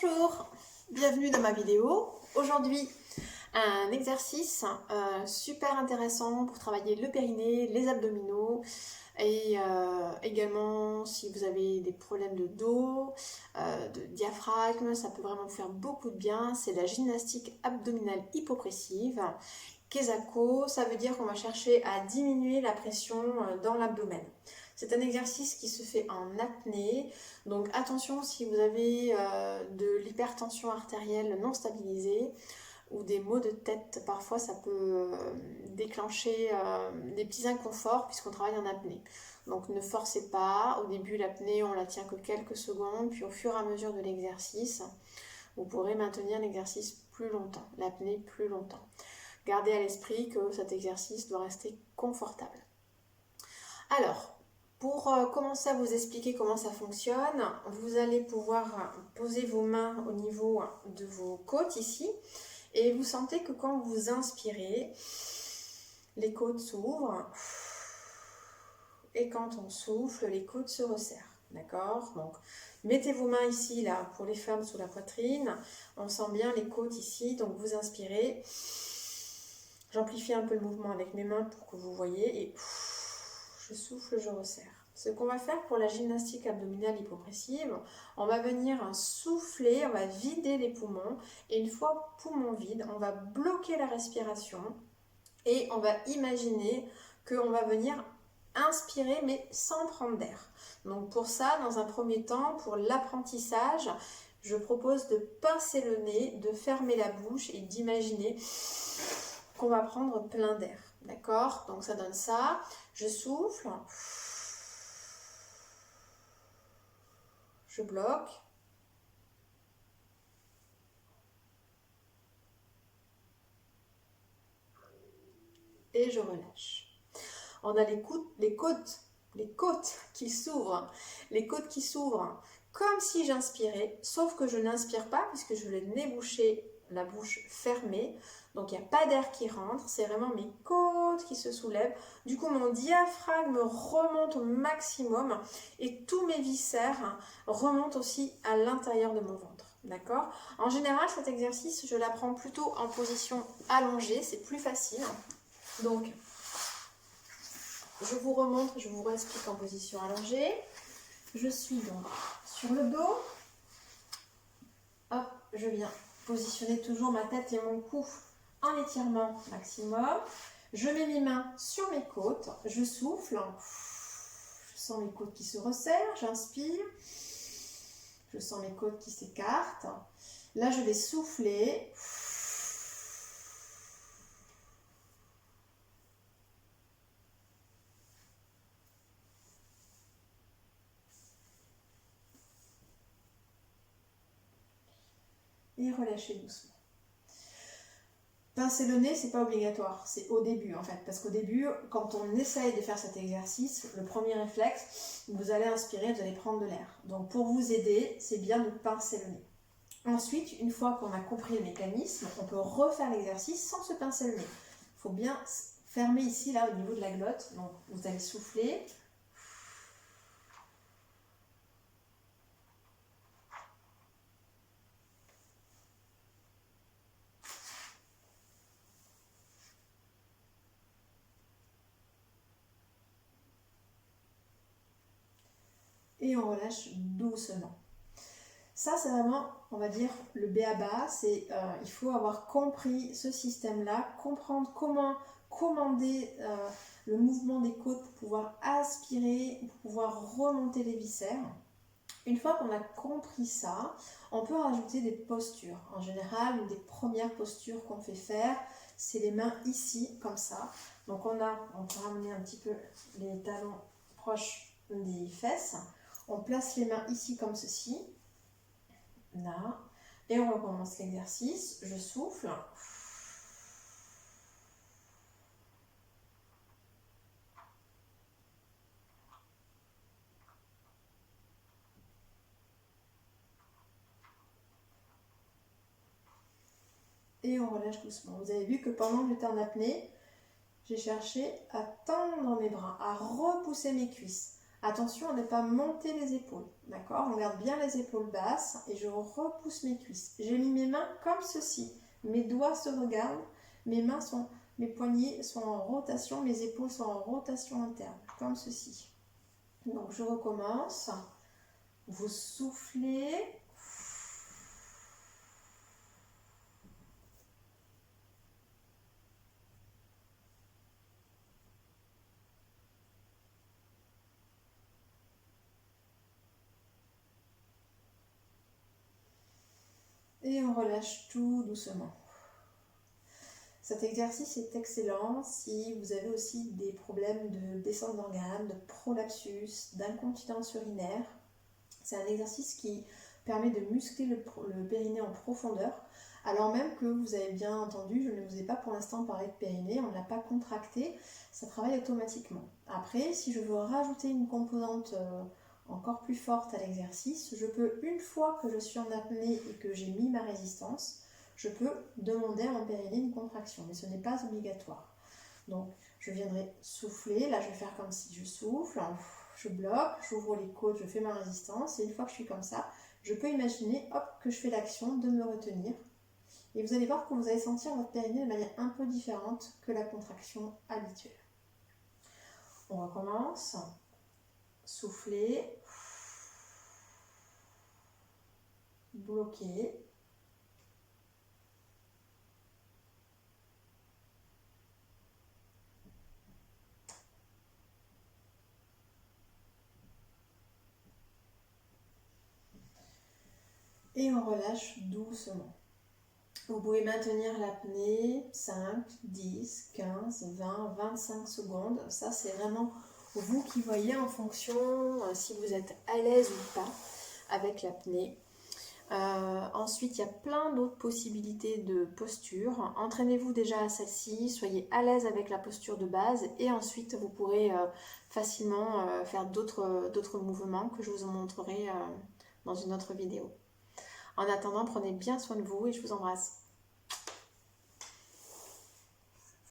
Bonjour, bienvenue dans ma vidéo. Aujourd'hui, un exercice super intéressant pour travailler le périnée, les abdominaux et également si vous avez des problèmes de dos, de diaphragme, ça peut vraiment faire beaucoup de bien. C'est la gymnastique abdominale hypopressive. Kesako, ça veut dire qu'on va chercher à diminuer la pression dans l'abdomen. C'est un exercice qui se fait en apnée, donc attention si vous avez de l'hypertension artérielle non stabilisée ou des maux de tête, parfois ça peut déclencher des petits inconforts puisqu'on travaille en apnée. Donc ne forcez pas, au début l'apnée on la tient que quelques secondes, puis au fur et à mesure de l'exercice, vous pourrez maintenir l'exercice plus longtemps, l'apnée plus longtemps. Gardez à l'esprit que cet exercice doit rester confortable. Alors, pour commencer à vous expliquer comment ça fonctionne, vous allez pouvoir poser vos mains au niveau de vos côtes ici. Et vous sentez que quand vous inspirez, les côtes s'ouvrent. Et quand on souffle, les côtes se resserrent. D'accord? Donc, mettez vos mains ici, là, pour les femmes, sous la poitrine. On sent bien les côtes ici. Donc, vous inspirez. J'amplifie un peu le mouvement avec mes mains pour que vous voyez et je souffle, je resserre. Ce qu'on va faire pour la gymnastique abdominale hypopressive, on va venir souffler, on va vider les poumons et une fois poumons vides, on va bloquer la respiration et on va imaginer qu'on va venir inspirer mais sans prendre d'air. Donc pour ça, dans un premier temps, pour l'apprentissage, je propose de pincer le nez, de fermer la bouche et d'imaginer qu'on va prendre plein d'air, d'accord? Donc ça donne ça, je souffle, je bloque, et je relâche. On a les côtes qui s'ouvrent, comme si j'inspirais, sauf que je n'inspire pas puisque je l'ai nez bouché, la bouche fermée, donc il n'y a pas d'air qui rentre, c'est vraiment mes côtes qui se soulèvent. Du coup, mon diaphragme remonte au maximum et tous mes viscères remontent aussi à l'intérieur de mon ventre. D'accord? En général, cet exercice, je l'apprends plutôt en position allongée, c'est plus facile. Donc, je vous remontre, je vous réexplique en position allongée. Je suis donc sur le dos. Hop, je viens positionner toujours ma tête et mon cou en étirement maximum. Je mets mes mains sur mes côtes, je souffle. Je sens mes côtes qui se resserrent, j'inspire. Je sens mes côtes qui s'écartent. Là, je vais souffler. Et relâcher doucement. Pincer le nez, c'est pas obligatoire, c'est au début en fait, parce qu'au début, quand on essaye de faire cet exercice, le premier réflexe, vous allez inspirer, vous allez prendre de l'air. Donc pour vous aider, c'est bien de pincer le nez. Ensuite, une fois qu'on a compris le mécanisme, on peut refaire l'exercice sans se pincer le nez. Il faut bien fermer ici, là, au niveau de la glotte. Donc vous allez souffler. Et on relâche doucement. Ça, c'est vraiment, on va dire, le b.a.-ba. Il faut avoir compris ce système-là, comprendre comment commander le mouvement des côtes pour pouvoir aspirer, pour pouvoir remonter les viscères. Une fois qu'on a compris ça, on peut rajouter des postures. En général, une des premières postures qu'on fait faire, c'est les mains ici, comme ça. Donc on peut ramener un petit peu les talons proches des fesses. On place les mains ici comme ceci. Là. Et on recommence l'exercice. Je souffle. Et on relâche doucement. Vous avez vu que pendant que j'étais en apnée, j'ai cherché à tendre mes bras, à repousser mes cuisses, Attention à ne pas monter les épaules, d'accord? On garde bien les épaules basses et je repousse mes cuisses. J'ai mis mes mains comme ceci. Mes doigts se regardent, mes poignets sont en rotation, mes épaules sont en rotation interne, comme ceci. Donc je recommence. Vous soufflez. Et on relâche tout doucement. Cet exercice est excellent si vous avez aussi des problèmes de descente d'organes, de prolapsus, d'incontinence urinaire. C'est un exercice qui permet de muscler le périnée en profondeur, alors même que vous avez bien entendu, je ne vous ai pas pour l'instant parlé de périnée, on ne l'a pas contracté, ça travaille automatiquement. Après, si je veux rajouter une composante encore plus forte à l'exercice, je peux, une fois que je suis en apnée et que j'ai mis ma résistance, je peux demander à mon périnée une contraction, mais ce n'est pas obligatoire. Donc, je viendrai souffler, là je vais faire comme si je souffle, je bloque, j'ouvre les côtes, je fais ma résistance, et une fois que je suis comme ça, je peux imaginer, hop, que je fais l'action de me retenir. Et vous allez voir que vous allez sentir votre périnée de manière un peu différente que la contraction habituelle. On recommence. Souffler. Bloquer. Et on relâche doucement. Vous pouvez maintenir l'apnée 5, 10, 15, 20, 25 secondes. Ça, c'est vraiment vous qui voyez en fonction si vous êtes à l'aise ou pas avec l'apnée. Ensuite, il y a plein d'autres possibilités de posture. Entraînez-vous déjà à celle-ci, soyez à l'aise avec la posture de base et ensuite vous pourrez facilement faire d'autres mouvements que je vous en montrerai dans une autre vidéo. En attendant, prenez bien soin de vous et je vous embrasse.